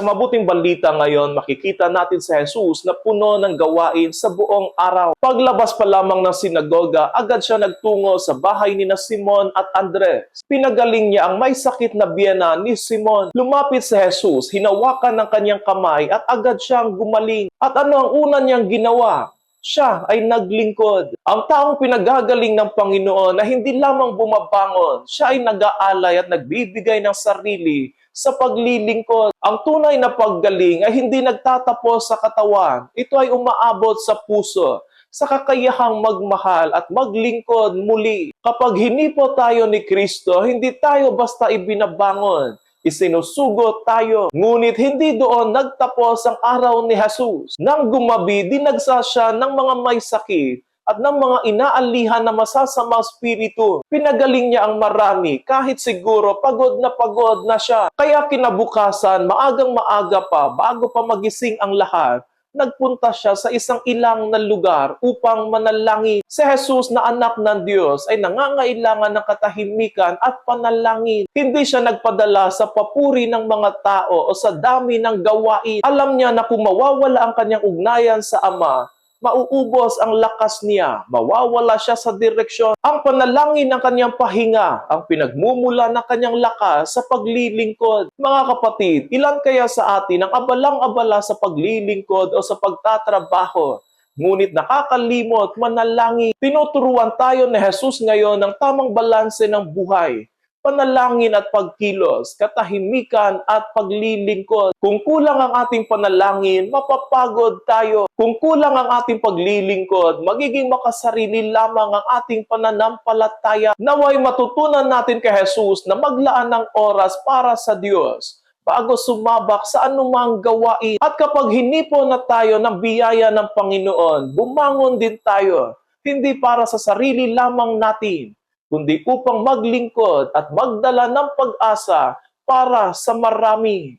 mabuting balita ngayon, makikita natin si Jesus na puno ng gawain sa buong araw. Paglabas pa lamang ng sinagoga, agad siya nagtungo sa bahay ni na Simon at Andres. Pinagaling niya ang may sakit na biyana ni Simon. Lumapit si Jesus, hinawakan ng kanyang kamay at agad siyang gumaling. At ano ang una niyang ginawa? Siya ay naglingkod. Ang taong pinagagaling ng Panginoon na hindi lamang bumabangon, siya ay nag-aalay at nagbibigay ng sarili sa paglilingkod. Ang tunay na paggaling ay hindi nagtatapos sa katawan. Ito ay umaabot sa puso, sa kakayahang magmahal at maglingkod muli. Kapag hinipo tayo ni Kristo, hindi tayo basta ibinabangon. Isinusugot tayo. Ngunit hindi doon nagtapos ang araw ni Jesus. Nang gumabi, dinagsa siya ng mga may sakit at ng mga inaalihan na masasamang spiritu. Pinagaling niya ang marami kahit siguro pagod na siya. Kaya kinabukasan, maagang maaga pa, bago pa magising ang lahat, nagpunta siya sa isang ilang na lugar upang manalangin. Si Jesus na anak ng Diyos ay nangangailangan ng katahimikan at panalangin. Hindi siya nagpadala sa papuri ng mga tao o sa dami ng gawain. Alam niya na kung mawawala ang kanyang ugnayan sa Ama, mauubos ang lakas niya, mawawala siya sa direksyon. Ang panalangin ng kanyang pahinga, ang pinagmumula ng kanyang lakas sa paglilingkod. Mga kapatid, ilan kaya sa atin ang abalang-abala sa paglilingkod o sa pagtatrabaho? Ngunit nakakalimot manalangin. Tinuturuan tayo ni Jesus ngayon ng tamang balanse ng buhay. Panalangin at pagkilos, katahimikan at paglilingkod. Kung kulang ang ating panalangin, mapapagod tayo. Kung kulang ang ating paglilingkod, magiging makasarili lamang ang ating pananampalataya. Naway matutunan natin kay Jesus na maglaan ng oras para sa Diyos bago sumabak sa anumang gawain. At kapag hinipo na tayo ng biyaya ng Panginoon, bumangon din tayo, hindi para sa sarili lamang natin, kundi upang maglingkod at magdala ng pag-asa para sa marami.